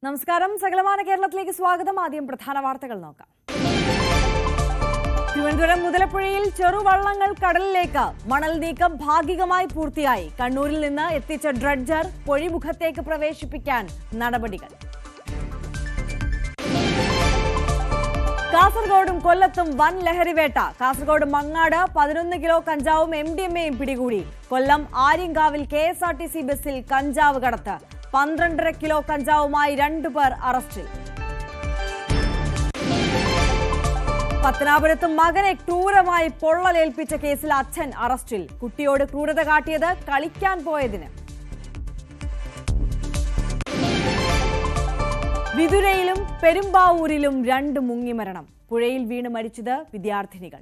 നമസ്കാരം. സകലമാന കേരളത്തിലേക്ക് സ്വാഗതം. ആദ്യം പ്രധാന വാർത്തകൾ നോക്കാം. തിരുവനന്തപുരം മുതലപ്പുഴയിൽ ചെറുവള്ളങ്ങൾ കടലിലേക്ക്. മണൽ നീക്കം ഭാഗികമായി പൂർത്തിയായി. കണ്ണൂരിൽ നിന്ന് എത്തിച്ച ഡ്രഡ്ജർ പൊഴിമുഖത്തേക്ക് പ്രവേശിപ്പിക്കാൻ നടപടികൾ. കാസർഗോഡും കൊല്ലത്തും വൻ ലഹരിവേട്ട. കാസർഗോഡ് മങ്ങാട് 11 കിലോ കഞ്ചാവും MDMAയും പിടികൂടി. കൊല്ലം ആര്യങ്കാവിൽ KSRTC ബസ്സിൽ കഞ്ചാവ് കടത്ത്. 12.5 കിലോ കഞ്ചാവുമായി 2 പേർ അറസ്റ്റിൽ. പത്തനാപുരത്ത് മകനെ ക്രൂരമായി പൊള്ളലേൽപ്പിച്ച കേസിൽ അച്ഛൻ അറസ്റ്റിൽ. കുട്ടിയോട് ക്രൂരത കാട്ടിയത് കളിക്കാൻ പോയതിന്. വിതുരയിലും പെരുമ്പാവൂരിലും 2 മുങ്ങിമരണം. പുഴയിൽ വീണ് മരിച്ചത് വിദ്യാർത്ഥിനികൾ.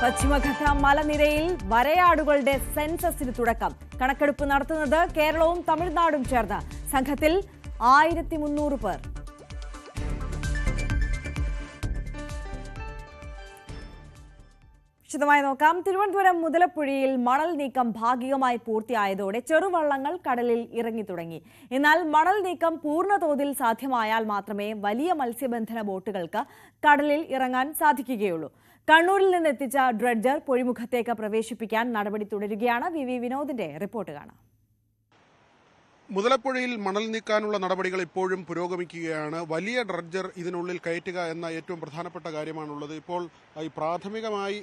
പശ്ചിമഘട്ട മലനിരയിൽ വരയാടുകളുടെ സെൻസസിന് തുടക്കം. കണക്കെടുപ്പ് നടത്തുന്നത് കേരളവും തമിഴ്നാടും ചേർന്ന്. സംഘത്തിൽ 1300 പേർ. വിശദമായി നോക്കാം. തിരുവനന്തപുരം മുതലപ്പുഴയിൽ മണൽ നീക്കം ഭാഗികമായി പൂർത്തിയായതോടെ ചെറുവള്ളങ്ങൾ കടലിൽ ഇറങ്ങി തുടങ്ങി. എന്നാൽ മണൽ നീക്കം പൂർണ്ണതോതിൽ സാധ്യമായാൽ മാത്രമേ വലിയ മത്സ്യബന്ധന ബോട്ടുകൾക്ക് കടലിൽ ഇറങ്ങാൻ സാധിക്കുകയുള്ളൂ. കണ്ണൂരിൽ നിന്ന് എത്തിച്ച ഡ്രഡ്ജർ പൊഴിമുഖത്തേക്ക് പ്രവേശിപ്പിക്കാൻ നടപടി തുടരുകയാണ്. VV വിനോദിന്റെ റിപ്പോർട്ട് കാണാം. മുതലപ്പുഴയിൽ മണൽ നീക്കാനുള്ള നടപടികൾ ഇപ്പോഴും പുരോഗമിക്കുകയാണ്. വലിയ ഡ്രഡ്ജർ ഇതിനുള്ളിൽ കയറ്റുക എന്ന ഏറ്റവും പ്രധാനപ്പെട്ട കാര്യമാണുള്ളത്. ഇപ്പോൾ ഈ പ്രാഥമികമായി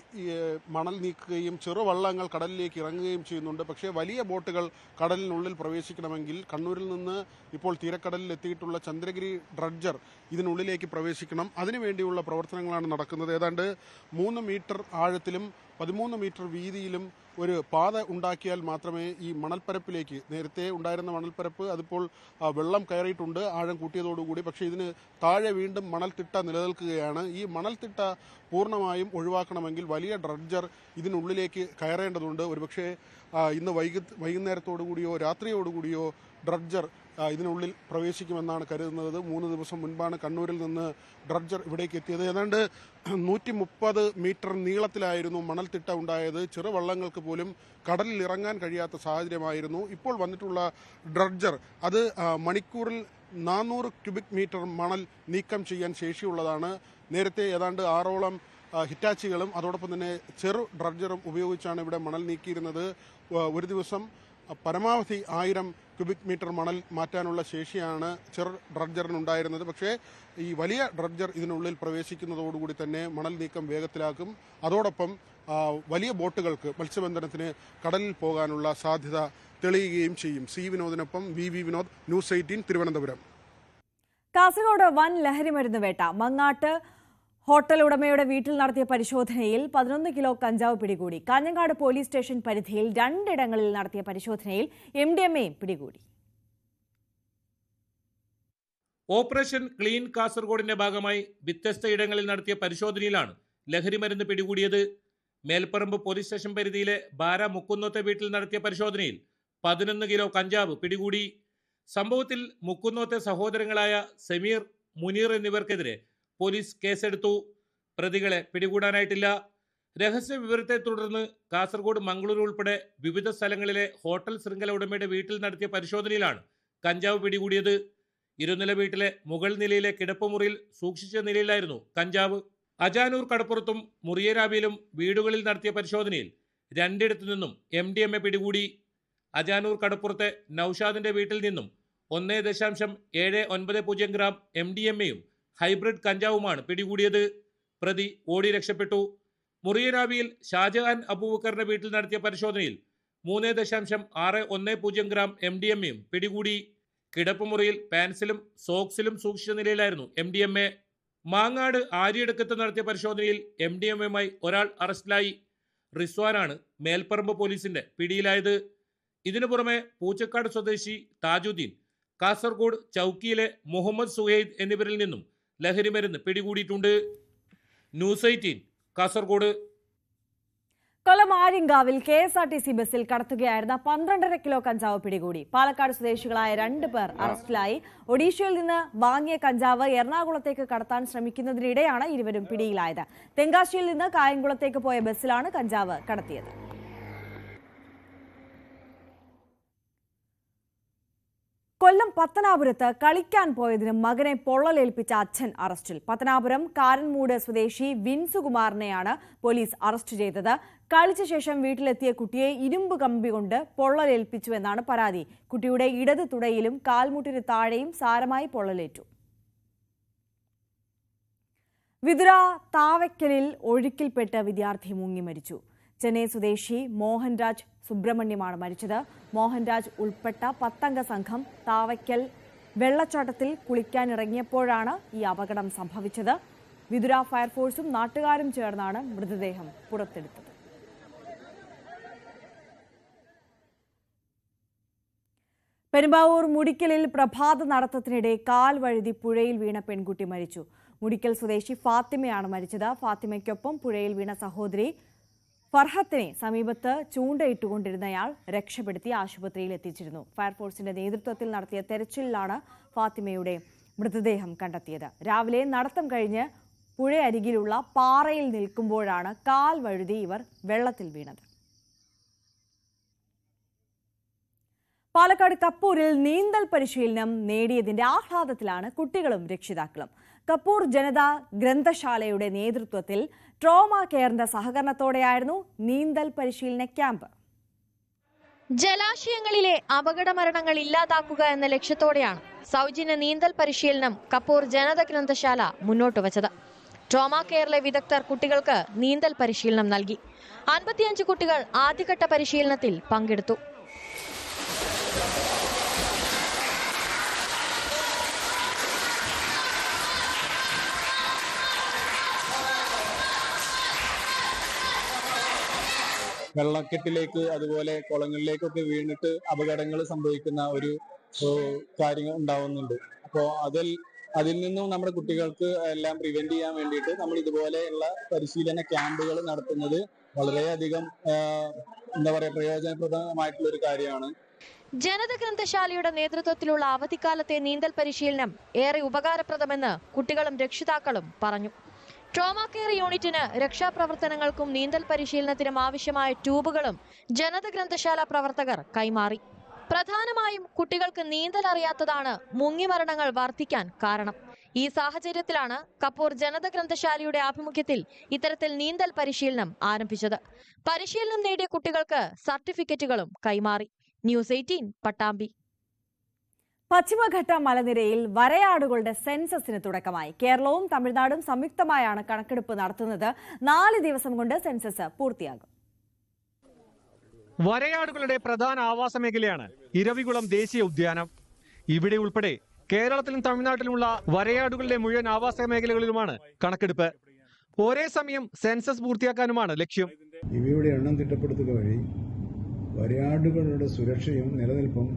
മണൽ നീക്കുകയും ചെറുവള്ളങ്ങൾ കടലിലേക്ക് ഇറങ്ങുകയും ചെയ്യുന്നുണ്ട്. പക്ഷേ വലിയ ബോട്ടുകൾ കടലിനുള്ളിൽ പ്രവേശിക്കണമെങ്കിൽ കണ്ണൂരിൽ നിന്ന് ഇപ്പോൾ തീരക്കടലിൽ എത്തിയിട്ടുള്ള ചന്ദ്രഗിരി ഡ്രഡ്ജർ ഇതിനുള്ളിലേക്ക് പ്രവേശിക്കണം. അതിനുവേണ്ടിയുള്ള പ്രവർത്തനങ്ങളാണ് നടക്കുന്നത്. ഏതാണ്ട് 3 മീറ്റർ ആഴത്തിലും 13 മീറ്റർ വീതിയിലും ഒരു പാത ഉണ്ടാക്കിയാൽ മാത്രമേ ഈ മണൽപ്പരപ്പിലേക്ക്, നേരത്തെ ഉണ്ടായിരുന്ന മണൽപ്പരപ്പ് അതിപ്പോൾ വെള്ളം കയറിയിട്ടുണ്ട് ആഴം കൂട്ടിയതോടുകൂടി. പക്ഷേ ഇതിന് താഴെ വീണ്ടും മണൽത്തിട്ട നിലനിൽക്കുകയാണ്. ഈ മണൽത്തിട്ട പൂർണ്ണമായും ഒഴിവാക്കണമെങ്കിൽ വലിയ ഡ്രഡ്ജർ ഇതിനുള്ളിലേക്ക് കയറേണ്ടതുണ്ട്. ഒരുപക്ഷെ ഇന്ന് വൈകുന്നേരത്തോടുകൂടിയോ രാത്രിയോടുകൂടിയോ ഡ്രഡ്ജർ ഇതിനുള്ളിൽ പ്രവേശിക്കുമെന്നാണ് കരുതുന്നത്. 3 ദിവസം മുൻപാണ് കണ്ണൂരിൽ നിന്ന് ഡ്രഡ്ജർ ഇവിടേക്ക് എത്തിയത്. ഏതാണ്ട് 130 മീറ്റർ നീളത്തിലായിരുന്നു മണൽത്തിട്ട ഉണ്ടായത്. ചെറുവള്ളങ്ങൾക്ക് പോലും കടലിൽ ഇറങ്ങാൻ കഴിയാത്ത സാഹചര്യമായിരുന്നു. ഇപ്പോൾ വന്നിട്ടുള്ള ഡ്രഡ്ജർ അത് മണിക്കൂറിൽ 400 ക്യൂബിക് മീറ്റർ മണൽ നീക്കം ചെയ്യാൻ ശേഷിയുള്ളതാണ്. നേരത്തെ ഏതാണ്ട് 6ഓളം ഹിറ്റാച്ചികളും അതോടൊപ്പം തന്നെ ചെറു ഡ്രഡ്ജറും ഉപയോഗിച്ചാണ് ഇവിടെ മണൽ നീക്കിയിരുന്നത്. ഒരു ദിവസം പരമാവധി 1000 ക്യൂബിക് മീറ്റർ മണൽ മാറ്റാനുള്ള ശേഷിയാണ് ചെറു ഡ്രഡ്ജറിനുണ്ടായിരുന്നത്. പക്ഷേ ഈ വലിയ ഡ്രഡ്ജർ ഇതിനുള്ളിൽ പ്രവേശിക്കുന്നതോടുകൂടി തന്നെ മണൽ നീക്കം വേഗത്തിലാക്കും. അതോടൊപ്പം വലിയ ബോട്ടുകൾക്ക് മത്സ്യബന്ധനത്തിന് കടലിൽ പോകാനുള്ള സാധ്യത തെളിയുകയും ചെയ്യും. വിനോദിനൊപ്പം VV വിനോദ്, ന്യൂസ് 18 തിരുവനന്തപുരം. കാസർഗോഡ് വൻ ലഹരിമരുന്ന് വേട്ട. മങ്ങാട്ട് ഹോട്ടൽ ഉടമയുടെ വീട്ടിൽ നടത്തിയ പരിശോധനയിൽ 11 കിലോ കഞ്ചാവ് പിടികൂടി. കാഞ്ഞങ്ങാട് പോലീസ് സ്റ്റേഷൻ പരിധിയിൽ 2 ഇടങ്ങളിൽ നടത്തിയ പരിശോധനയിൽ MDMAയും പിടികൂടി. ഓപ്പറേഷൻ ക്ലീൻ കാസർഗോഡിന്റെ ഭാഗമായി വ്യത്യസ്ത ഇടങ്ങളിൽ നടത്തിയ പരിശോധനയിലാണ് ലഹരിമരുന്ന് പിടികൂടിയത്. മേൽപ്പറമ്പ് പോലീസ് സ്റ്റേഷൻ പരിധിയിലെ ബാര മുക്കുന്നോത്തെ വീട്ടിൽ നടത്തിയ പരിശോധനയിൽ 11 കിലോ കഞ്ചാവ് പിടികൂടി. സംഭവത്തിൽ മുക്കുന്നോത്തെ സഹോദരങ്ങളായ സമീർ, മുനീർ എന്നിവർക്കെതിരെ പോലീസ് കേസെടുത്തു. പ്രതികളെ പിടികൂടാനായിട്ടില്ല. രഹസ്യ വിവരത്തെ തുടർന്ന് കാസർഗോഡ്, മംഗളൂർ ഉൾപ്പെടെ വിവിധ സ്ഥലങ്ങളിലെ ഹോട്ടൽ ശൃംഖല ഉടമയുടെ വീട്ടിൽ നടത്തിയ പരിശോധനയിലാണ് കഞ്ചാവ് പിടികൂടിയത്. ഇരുനില വീട്ടിലെ മുകൾ നിലയിലെ കിടപ്പുമുറിയിൽ സൂക്ഷിച്ച നിലയിലായിരുന്നു കഞ്ചാവ്. അജാനൂർ കടപ്പുറത്തും മുറിയരാവിയിലും വീടുകളിൽ നടത്തിയ പരിശോധനയിൽ 2 നിന്നും MDMA പിടികൂടി. അജാനൂർ കടപ്പുറത്തെ നൌഷാദിന്റെ വീട്ടിൽ നിന്നും 1.790 ഗ്രാം MDMAയും ഹൈബ്രിഡ് കഞ്ചാവുമാണ് പിടികൂടിയത്. പ്രതി ഓടി രക്ഷപ്പെട്ടു. മുറിയരാവിയിൽ ഷാജഹാൻ അബൂബക്കറിന്റെ വീട്ടിൽ നടത്തിയ പരിശോധനയിൽ 3.610 ഗ്രാം MDMAയും പിടികൂടി. കിടപ്പുമുറിയിൽ പാൻസിലും സോക്സിലും സൂക്ഷിച്ച നിലയിലായിരുന്നു MDMA. മാങ്ങാട് ആര്യടുക്കത്ത് നടത്തിയ പരിശോധനയിൽ MDMAയുമായി ഒരാൾ അറസ്റ്റിലായി. റിസ്വാനാണ് മേൽപ്പറമ്പ് പോലീസിന്റെ പിടിയിലായത്. ഇതിനു പുറമെ പൂച്ചക്കാട് സ്വദേശി താജുദ്ദീൻ, കാസർഗോഡ് ചൌക്കിയിലെ മുഹമ്മദ് സുഹൈദ് എന്നിവരിൽ നിന്നും ലഹരിമരുന്ന് പിടികൂടിയിട്ടുണ്ട്. ന്യൂസ് 18 കാസർഗോഡ്. കൊല്ലം ആര്യങ്കാവിൽ KSRTC ബസ്സിൽ കടത്തുകയായിരുന്ന 12.5 കിലോ കഞ്ചാവ് പിടികൂടി. പാലക്കാട് സ്വദേശികളായ 2 പേർ അറസ്റ്റിലായി. ഒഡീഷയിൽ നിന്ന് വാങ്ങിയ കഞ്ചാവ് എറണാകുളത്തേക്ക് കടത്താൻ ശ്രമിക്കുന്നതിനിടെയാണ് ഇരുവരും പിടിയിലായത്. തെങ്കാശിയിൽ നിന്ന് കായംകുളത്തേക്ക് പോയ ബസ്സിലാണ് കഞ്ചാവ് കടത്തിയത്. കൊല്ലം പത്തനാപുരത്ത് കളിക്കാൻ പോയതിന് മകനെ പൊള്ളലേൽപ്പിച്ച അച്ഛൻ അറസ്റ്റിൽ. പത്തനാപുരം കാരൻമൂട് സ്വദേശി വിൻസുകുമാറിനെയാണ് പോലീസ് അറസ്റ്റ് ചെയ്തത്. കളിച്ച ശേഷം വീട്ടിലെത്തിയ കുട്ടിയെ ഇരുമ്പ് കമ്പി കൊണ്ട് പൊള്ളലേൽപ്പിച്ചുവെന്നാണ് പരാതി. കുട്ടിയുടെ ഇടത് തുടയിലും കാൽമുട്ടിന് താഴെയും സാരമായി പൊള്ളലേറ്റു. വിതുര താവയ്ക്കലിൽ ഒഴുക്കിൽപ്പെട്ട് വിദ്യാർത്ഥി മുങ്ങി മരിച്ചു. ചെന്നൈ സ്വദേശി മോഹൻരാജ് സുബ്രഹ്മണ്യമാണ് മരിച്ചത്. മോഹൻരാജ് ഉൾപ്പെട്ട 10 സംഘം താവയ്ക്കൽ വെള്ളച്ചാട്ടത്തിൽ കുളിക്കാനിറങ്ങിയപ്പോഴാണ് ഈ അപകടം സംഭവിച്ചത്. വിതുര ഫയർഫോഴ്സും നാട്ടുകാരും ചേർന്നാണ് മൃതദേഹം പുറത്തെടുത്തത്. പെരുമ്പാവൂർ മുടിക്കലിൽ പ്രഭാത നടത്തത്തിനിടെ കാൽ വഴുതി പുഴയിൽ വീണ പെൺകുട്ടി മരിച്ചു. മുടിക്കൽ സ്വദേശി ഫാത്തിമയാണ് മരിച്ചത്. ഫാത്തിമയ്ക്കൊപ്പം പുഴയിൽ വീണ സഹോദരി ഫർഹത്തിനെ സമീപത്ത് ചൂണ്ടയിട്ടുകൊണ്ടിരുന്നയാൾ രക്ഷപ്പെടുത്തി ആശുപത്രിയിൽ എത്തിച്ചിരുന്നു. ഫയർഫോഴ്സിന്റെ നേതൃത്വത്തിൽ നടത്തിയ തെരച്ചിലിലാണ് ഫാത്തിമയുടെ മൃതദേഹം കണ്ടെത്തിയത്. രാവിലെ നടത്തം കഴിഞ്ഞ് പുഴയരികിലുള്ള പാറയിൽ നിൽക്കുമ്പോഴാണ് കാൽ വഴുതി ഇവർ വെള്ളത്തിൽ വീണത്. പാലക്കാട് കപ്പൂരിൽ നീന്തൽ പരിശീലനം നേടിയതിന്റെ ആഹ്ലാദത്തിലാണ് കുട്ടികളും രക്ഷിതാക്കളും. കപ്പൂർ ജനതാ ഗ്രന്ഥശാലയുടെ നേതൃത്വത്തിൽ ട്രോമ കെയറിന്റെ സഹകരണത്തോടെയായിരുന്നു നീന്തൽ പരിശീലന ക്യാമ്പ്. ജലാശയങ്ങളിലെ അപകട മരണങ്ങൾ ഇല്ലാതാക്കുക എന്ന ലക്ഷ്യത്തോടെയാണ് സൗജന്യ നീന്തൽ പരിശീലനം കപ്പൂർ ജനതാ ഗ്രന്ഥശാല മുന്നോട്ട് വച്ചത്. ട്രോമ കെയറിലെ വിദഗ്ധർ കുട്ടികൾക്ക് നീന്തൽ പരിശീലനം നൽകി. 55 കുട്ടികൾ ആദ്യഘട്ട പരിശീലനത്തിൽ പങ്കെടുത്തു. വെള്ളക്കെട്ടിലേക്ക് അതുപോലെ കുളങ്ങളിലേക്കൊക്കെ വീണിട്ട് അപകടങ്ങൾ സംഭവിക്കുന്ന ഒരു കാര്യങ്ങൾ ഉണ്ടാവുന്നുണ്ട്. അപ്പോൾ അതിൽ നിന്നും നമ്മുടെ കുട്ടികൾക്ക് എല്ലാം പ്രിവെന്റ് ചെയ്യാൻ വേണ്ടിയിട്ട് നമ്മൾ ഇതുപോലെയുള്ള പരിശീലന ക്യാമ്പുകൾ നടത്തുന്നത് വളരെയധികം പ്രയോജനപ്രദമായിട്ടുള്ള ഒരു കാര്യമാണ്. ജനതാ ഗ്രന്ഥശാലയുടെ നേതൃത്വത്തിലുള്ള അവധിക്കാലത്തെ നീന്തൽ പരിശീലനം ഏറെ ഉപകാരപ്രദമെന്ന് കുട്ടികളും രക്ഷിതാക്കളും പറഞ്ഞു. ട്രോമ കെയർ യൂണിറ്റിന് രക്ഷാപ്രവർത്തനങ്ങൾക്കും നീന്തൽ പരിശീലനത്തിനും ആവശ്യമായ ട്യൂബുകളും ജനതാ ഗ്രന്ഥശാല പ്രവർത്തകർ കൈമാറി. പ്രധാനമായും കുട്ടികൾക്ക് നീന്തൽ അറിയാത്തതാണ് മുങ്ങിമരണങ്ങൾ വർദ്ധിക്കാൻ കാരണം. ഈ സാഹചര്യത്തിലാണ് കപ്പൂർ ജനതാ ഗ്രന്ഥശാലയുടെ ആഭിമുഖ്യത്തിൽ ഇത്തരത്തിൽ നീന്തൽ പരിശീലനം ആരംഭിച്ചത്. പരിശീലനം നേടിയ കുട്ടികൾക്ക് സർട്ടിഫിക്കറ്റുകളും കൈമാറി. ന്യൂസ് 18 പട്ടാമ്പി. പശ്ചിമഘട്ട മലനിരയിൽ വരയാടുകളുടെ സെൻസസിന് തുടക്കമായി. കേരളവും തമിഴ്നാടും സംയുക്തമായാണ് കണക്കെടുപ്പ് നടത്തുന്നത്. 4 ദിവസം കൊണ്ട് സെൻസസ് പൂർത്തിയാകും. വരയാടുകളുടെ പ്രധാന ആവാസ മേഖലയാണ് ഇരവികുളം ദേശീയ ഉദ്യാനം. ഇവിടെ ഉൾപ്പെടെ കേരളത്തിലും തമിഴ്നാട്ടിലുമുള്ള വരയാടുകളുടെ മുഴുവൻ ആവാസ മേഖലകളിലുമാണ് കണക്കെടുപ്പ്. ഒരേ സമയം സെൻസസ് പൂർത്തിയാക്കാനുമാണ് ലക്ഷ്യം. ഇവയുടെ എണ്ണം തിട്ടപ്പെടുത്തുക വഴി വരയാടുകളുടെ സുരക്ഷയും നിലനിൽപ്പും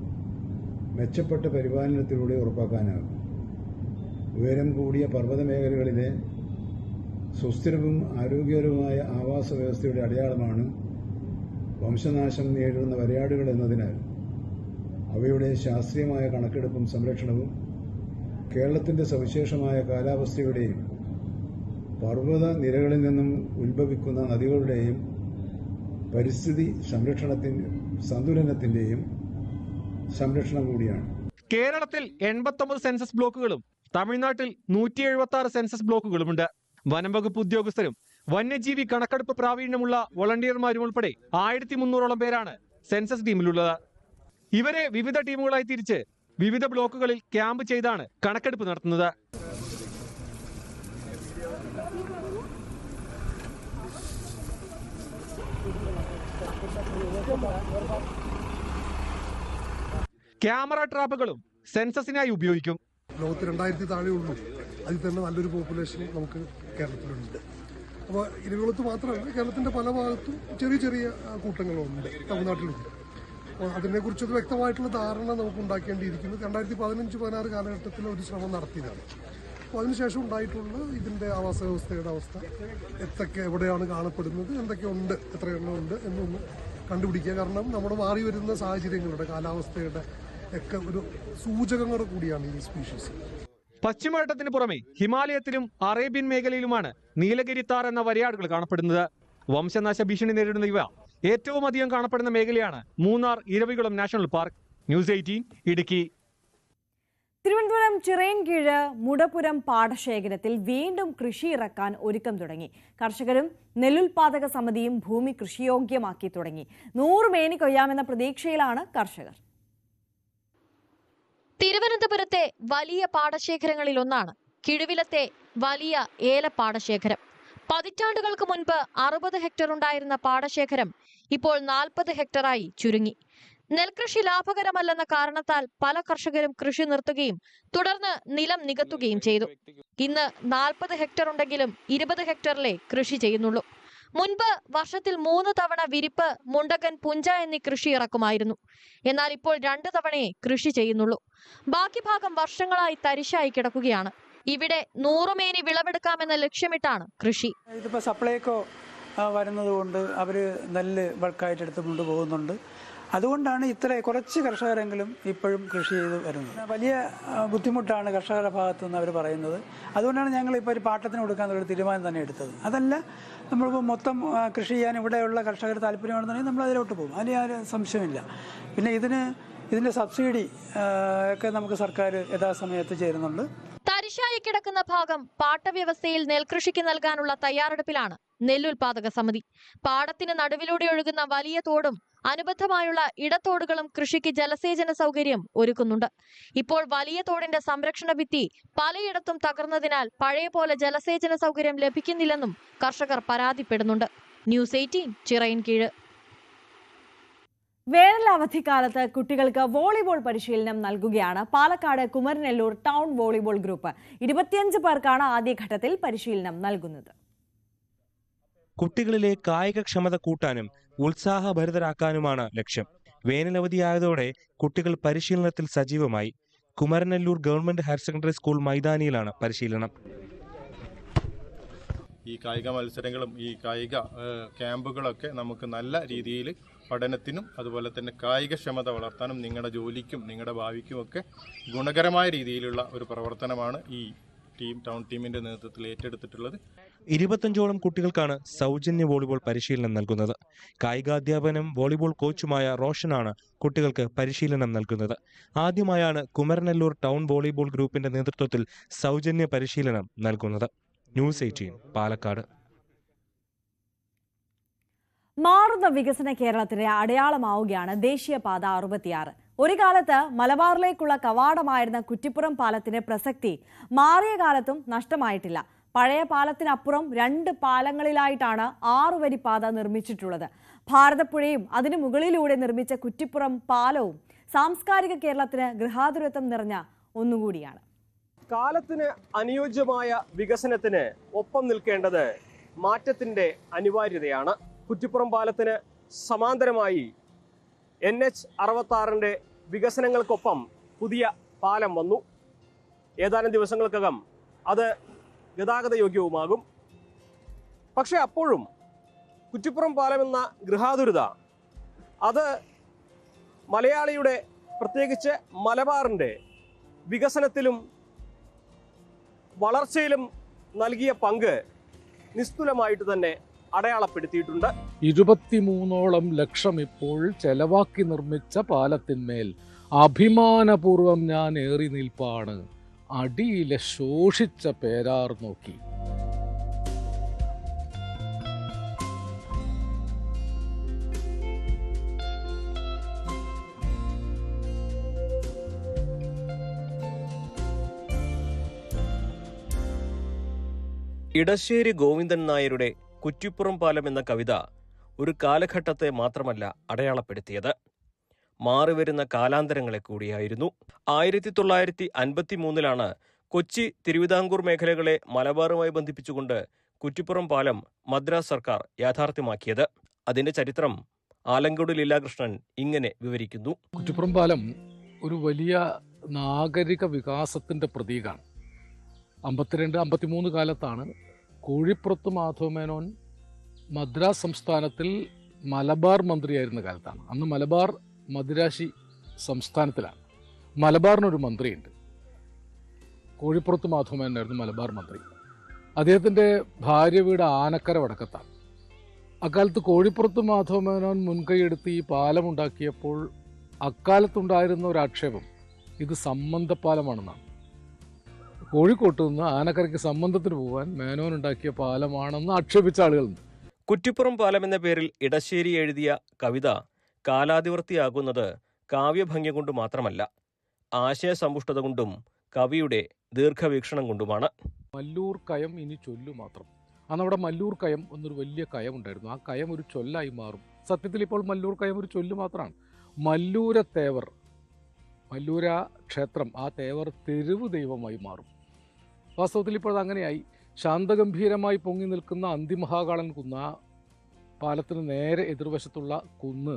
മെച്ചപ്പെട്ട പരിപാലനത്തിലൂടെ ഉറപ്പാക്കാനാകും. ഉയരം കൂടിയ പർവ്വത മേഖലകളിലെ സുസ്ഥിരവും ആരോഗ്യകരവുമായ ആവാസ വ്യവസ്ഥയുടെ അടയാളമാണ് വംശനാശം നേരിടുന്ന വരയാടുകൾ എന്നതിനാൽ അവയുടെ ശാസ്ത്രീയമായ കണക്കെടുപ്പും സംരക്ഷണവും കേരളത്തിന്റെ സവിശേഷമായ കാലാവസ്ഥയുടെയും പർവ്വത നിരകളിൽ നിന്നും ഉത്ഭവിക്കുന്ന നദികളുടെയും പരിസ്ഥിതി സന്തുലനത്തിന്റെയും സംരക്ഷണം കൂടിയാണ്. കേരളത്തിൽ 89 സെൻസസ് ബ്ലോക്കുകളും തമിഴ്നാട്ടിൽ 176 സെൻസസ് ബ്ലോക്കുകളുമുണ്ട്. വനം വകുപ്പ് ഉദ്യോഗസ്ഥരും വന്യജീവി കണക്കെടുപ്പ് പ്രാവീണ്യമുള്ള വോളണ്ടിയർമാരും ഉൾപ്പെടെ 1300ഓളം പേരാണ് സെൻസസ് ടീമിലുള്ളത്. ഇവരെ വിവിധ ടീമുകളായി തിരിച്ച് വിവിധ ബ്ലോക്കുകളിൽ ക്യാമ്പ് ചെയ്താണ് കണക്കെടുപ്പ് നടത്തുന്നത്. ക്യാമറ ട്രാപ്പുകളും സെൻസസിനായി ഉപയോഗിക്കും. ലോകത്ത് 2000 താഴെ ഉള്ളൂ. അതിൽ തന്നെ നല്ലൊരു പോപ്പുലേഷൻ നമുക്ക് കേരളത്തിലുണ്ട്. അപ്പോൾ ഇരവികുളത്ത് മാത്രമല്ല, കേരളത്തിന്റെ പല ഭാഗത്തും ചെറിയ ചെറിയ കൂട്ടങ്ങളുണ്ട്, തമിഴ്നാട്ടിലുണ്ട്. അപ്പോൾ അതിനെക്കുറിച്ചൊരു വ്യക്തമായിട്ടുള്ള ധാരണ നമുക്ക് ഉണ്ടാക്കേണ്ടിയിരിക്കുന്നു. 2015-16 കാലഘട്ടത്തിൽ ഒരു ശ്രമം നടത്തിയതാണ്. അപ്പോൾ അതിനുശേഷം ഉണ്ടായിട്ടുള്ള ഇതിന്റെ ആവാസ വ്യവസ്ഥയുടെ അവസ്ഥ, എവിടെയാണ് കാണപ്പെടുന്നത്, എന്തൊക്കെയുണ്ട്, എത്ര എണ്ണം ഉണ്ട് എന്നൊന്ന് കണ്ടുപിടിക്കുക. കാരണം നമ്മുടെ മാറി വരുന്ന സാഹചര്യങ്ങളുടെ, കാലാവസ്ഥയുടെ ഒക്കെ ഒരു സൂചകങ്ങൾ കൂടിയാണ് ഈ സ്പീഷീസ്. പശ്ചിമഘട്ടത്തിന് പുറമെ ഹിമാലയത്തിലും അറേബ്യൻ മേഖലയിലുമാണ് നീലഗിരി താർ എന്ന വരയാടുകൾ കാണപ്പെടുന്നത്. വംശനാശ ഭീഷണി നേരിടുന്ന ഇവ ഏറ്റവും അധികം കാണപ്പെടുന്ന മേഖലയാണ് Munnar Eravikulam national park. News 18 Idukki. Thiruvananthapuram Chirayinkeezhu Mudapuram പാടശേഖരത്തിൽ വീണ്ടും കൃഷി ഇറക്കാൻ ഒരുക്കം തുടങ്ങി. കർഷകരും നെല്ലുൽപാദക സമിതിയും ഭൂമി കൃഷിയോഗ്യമാക്കി തുടങ്ങി. 100 മേനി കൊയ്യാമെന്ന പ്രതീക്ഷയിലാണ് കർഷകർ. തിരുവനന്തപുരത്തെ വലിയ പാടശേഖരങ്ങളിൽ ഒന്നാണ് കിഴുവിലത്തെ വലിയ ഏലപ്പാടശേഖരം. പതിറ്റാണ്ടുകൾക്ക് മുൻപ് 60 ഹെക്ടർ ഉണ്ടായിരുന്ന പാടശേഖരം ഇപ്പോൾ 40 ഹെക്ടറായി ചുരുങ്ങി. നെൽകൃഷി ലാഭകരമല്ലെന്ന കാരണത്താൽ പല കർഷകരും കൃഷി നിർത്തുകയും തുടർന്ന് നിലം നികത്തുകയും ചെയ്തു. ഇന്ന് 40 ഹെക്ടർ ഉണ്ടെങ്കിലും 20 ഹെക്ടറിലെ കൃഷി ചെയ്യുന്നുള്ളൂ. മുൻപ് വർഷത്തിൽ 3 തവണ വിരിപ്പ്, മുണ്ടകൻ, പുഞ്ച എന്നീ കൃഷി ഇറക്കുമായിരുന്നു. എന്നാൽ ഇപ്പോൾ 2 തവണയെ കൃഷി ചെയ്യുന്നുള്ളൂ. ബാക്കി ഭാഗം വർഷങ്ങളായി തരിശായി കിടക്കുകയാണ്. ഇവിടെ 100 മേനി വിളവെടുക്കാമെന്ന ലക്ഷ്യമിട്ടാണ് കൃഷി. ഇതിപ്പോൾ സപ്ലൈകോ വരുന്നത് കൊണ്ട് അവർ നെല്ല് ബൾക്കായിട്ട് എടുത്ത് കൊണ്ടുപോകുന്നുണ്ട്. അതുകൊണ്ടാണ് കുറച്ച് കർഷകരെങ്കിലും ഇപ്പോഴും കൃഷി ചെയ്ത് വരുന്നത്. വലിയ ബുദ്ധിമുട്ടാണ് കർഷകരുടെ ഭാഗത്തു നിന്ന് അവർ പറയുന്നത്. അതുകൊണ്ടാണ് ഞങ്ങൾ ഇപ്പോൾ ഒരു പാട്ടത്തിന് കൊടുക്കാനുള്ള തീരുമാനം തന്നെ എടുത്തത്. അതല്ല, നമ്മളിപ്പോൾ മൊത്തം കൃഷി ചെയ്യാൻ ഇവിടെയുള്ള കർഷകർ താല്പര്യമാണെന്നുണ്ടെങ്കിൽ നമ്മൾ അതിലോട്ട് പോകും. അതിന് യാതൊരു സംശയമില്ല. പിന്നെ ഇതിൻ്റെ സബ്സിഡി ഒക്കെ നമുക്ക് സർക്കാർ യഥാസമയത്ത് ചേരുന്നുണ്ട്. തരിശായി കിടക്കുന്ന ഭാഗം പാട്ടവ്യവസ്ഥയിൽ നെൽകൃഷിക്ക് നൽകാനുള്ള തയ്യാറെടുപ്പിലാണ് നെല്ലുൽപാദക സമിതി. പാടത്തിന് നടുവിലൂടെ ഒഴുകുന്ന വലിയ തോടും അനുബന്ധമായുള്ള ഇടത്തോടുകളും കൃഷിക്ക് ജലസേചന സൗകര്യം ഒരുക്കുന്നുണ്ട്. ഇപ്പോൾ വലിയ തോടിന്റെ സംരക്ഷണ ഭിത്തി പലയിടത്തും തകർന്നതിനാൽ പഴയ പോലെ ജലസേചന സൗകര്യം ലഭിക്കുന്നില്ലെന്നും കർഷകർ പരാതിപ്പെടുന്നുണ്ട്. ന്യൂസ് 18 ചിറയൻകീഴ്. വേനൽ അവധിക്കാലത്ത് കുട്ടികൾക്ക് വോളിബോൾ പരിശീലനം നൽകുകയാണ് Palakkad Kumaranellur town volleyball group. 25 പേർക്കാണ് ആദ്യഘട്ടത്തിൽ പരിശീലനം നൽകുന്നത്. കുട്ടികളിലെ കായികക്ഷമത കൂട്ടാനും ഉത്സാഹഭരിതരാക്കാനുമാണ് ലക്ഷ്യം. വേനലവധിയായതോടെ കുട്ടികൾ പരിശീലനത്തിൽ സജീവമായി. Kumaranellur government higher secondary school മൈതാനിയിലാണ് പരിശീലനം. ഈ കായിക മത്സരങ്ങളും ഈ കായിക ക്യാമ്പുകളൊക്കെ നമുക്ക് നല്ല രീതിയിൽ പഠനത്തിനും അതുപോലെ തന്നെ കായികക്ഷമത വളർത്താനും നിങ്ങളുടെ ജോലിക്കും നിങ്ങളുടെ ഭാവിക്കും ഒക്കെ ഗുണകരമായ രീതിയിലുള്ള ഒരു പ്രവർത്തനമാണ് ഈ ടൗൺ ടീമിന്റെ നേതൃത്വത്തിൽ ഏറ്റെടുത്തിട്ടുള്ളത്. 25ഓളം കുട്ടികൾക്കാണ് സൗജന്യ വോളിബോൾ പരിശീലനം നൽകുന്നത്. കായികാധ്യാപനം വോളിബോൾ കോച്ചുമായ റോഷനാണ് കുട്ടികൾക്ക് പരിശീലനം നൽകുന്നത്. ആദ്യമായാണ് കുമരനെല്ലൂർ ടൗൺ വോളിബോൾ ഗ്രൂപ്പിന്റെ നേതൃത്വത്തിൽ സൗജന്യ പരിശീലനം നൽകുന്നത്. ന്യൂസ് 18 പാലക്കാട്. മാറുന്ന വികസന കേരളത്തിന്റെ അടയാളമാവുകയാണ് ദേശീയപാത 66. ഒരു കാലത്ത് മലബാറിലേക്കുള്ള കവാടമായിരുന്ന കുറ്റിപ്പുറം പാലത്തിന്റെ പ്രസക്തി മാറിയ കാലത്തും നഷ്ടമായിട്ടില്ല. പഴയ പാലത്തിനപ്പുറം 2 പാലങ്ങളിലായിട്ടാണ് 6 വരി പാത നിർമ്മിച്ചിട്ടുള്ളത്. ഭാരതപ്പുഴയും അതിനു മുകളിലൂടെ നിർമ്മിച്ച കുറ്റിപ്പുറം പാലവും സാംസ്കാരിക കേരളത്തിന് ഗൃഹാതുരത്വം നിറഞ്ഞ ഒന്നുകൂടിയാണ്. കാലത്തിന് അനുയോജ്യമായ വികസനത്തിന് ഒപ്പം നിൽക്കേണ്ടത് മാറ്റത്തിന്റെ അനിവാര്യതയാണ്. കുറ്റിപ്പുറം പാലത്തിന് സമാന്തരമായി NH66 വികസനങ്ങൾക്കൊപ്പം പുതിയ പാലം വന്നു. ഏതാനും ദിവസങ്ങൾക്കകം അത് ഗതാഗത യോഗ്യവുമാകും. പക്ഷെ അപ്പോഴും കുറ്റിപ്പുറം പാലം എന്ന ഗൃഹാതുരത അത് മലയാളിയുടെ, പ്രത്യേകിച്ച് മലബാറിൻ്റെ വികസനത്തിലും വളർച്ചയിലും നൽകിയ പങ്ക് നിസ്തുലമായിട്ട് തന്നെ അടയാളപ്പെടുത്തിയിട്ടുണ്ട്. 23ഓളം ലക്ഷം ഇപ്പോൾ ചെലവാക്കി നിർമ്മിച്ച പാലത്തിന്മേൽ അഭിമാനപൂർവം ഞാൻ ഏറി നിൽപ്പാണ്. അടിയിലെ ശോഷിച്ച പേരാർ നോക്കി. ഇടശ്ശേരി ഗോവിന്ദൻ നായരുടെ കുറ്റിപ്പുറം പാലം എന്ന കവിത ഒരു കാലഘട്ടത്തെ മാത്രമല്ല അടയാളപ്പെടുത്തിയത്, മാറിവരുന്ന കാലാന്തരങ്ങളെ കൂടിയായിരുന്നു. 1953 കൊച്ചി തിരുവിതാംകൂർ മേഖലകളെ മലബാറുമായി ബന്ധിപ്പിച്ചുകൊണ്ട് കുറ്റിപ്പുറം പാലം മദ്രാസ് സർക്കാർ യാഥാർത്ഥ്യമാക്കിയത്. അതിന്റെ ചരിത്രം ആലങ്കോട് ലീലാകൃഷ്ണൻ ഇങ്ങനെ വിവരിക്കുന്നു. കുറ്റിപ്പുറം പാലം ഒരു വലിയ നാഗരിക വികാസത്തിന്റെ പ്രതീകമാണ്. 52-53 കാലത്താണ് കോഴിപ്പുറത്ത് മാധവമേനോൻ മദ്രാസ് സംസ്ഥാനത്തിൽ മലബാർ മന്ത്രിയായിരുന്ന കാലത്താണ്. അന്ന് മലബാർ മദിരാശി സംസ്ഥാനത്തിലാണ്. മലബാറിനൊരു മന്ത്രിയുണ്ട്. കോഴിപ്പുറത്ത് മാധവമേനോനായിരുന്നു മലബാർ മന്ത്രി. അദ്ദേഹത്തിൻ്റെ ഭാര്യ വീട് ആനക്കര വടക്കത്താണ്. അക്കാലത്ത് കോഴിപ്പുറത്ത് മാധവമേനോൻ മുൻകൈയെടുത്ത് ഈ പാലമുണ്ടാക്കിയപ്പോൾ അക്കാലത്തുണ്ടായിരുന്ന ഒരു ആക്ഷേപം, ഇത് സംബന്ധപ്പാലമാണെന്നാണ്. കോഴിക്കോട്ട് നിന്ന് ആനക്കരയ്ക്ക് സംബന്ധത്തിന് പോകാൻ മേനോൻ ഉണ്ടാക്കിയ പാലമാണെന്ന് ആക്ഷേപിച്ച ആളുകളുണ്ട്. കുറ്റിപ്പുറം പാലം എന്ന പേരിൽ ഇടശ്ശേരി എഴുതിയ കവിത കാലാതിവർത്തിയാകുന്നത് കാവ്യഭംഗി കൊണ്ട് മാത്രമല്ല, ആശയസമ്പുഷ്ടത കൊണ്ടും കവിയുടെ ദീർഘവീക്ഷണം കൊണ്ടുമാണ്. മല്ലൂർ കയം ഇനി ചൊല്ലു മാത്രം. അന്നവിടെ മല്ലൂർ കയം എന്നൊരു വലിയ കയം ഉണ്ടായിരുന്നു. ആ കയം ഒരു ചൊല്ലായി മാറും. സത്യത്തിൽ ഇപ്പോൾ മല്ലൂർ കയം ഒരു ചൊല്ലു മാത്രമാണ്. മല്ലൂര തേവർ, മല്ലൂര ക്ഷേത്രം, ആ തേവർ തെരുവ് ദൈവമായി മാറും. വാസ്തവത്തിൽ ഇപ്പോൾ അങ്ങനെയായി. ശാന്തഗംഭീരമായി പൊങ്ങി നിൽക്കുന്ന അന്തിമഹാകാളൻ കുന്ന്, ആ പാലത്തിന് നേരെ എതിർവശത്തുള്ള കുന്ന്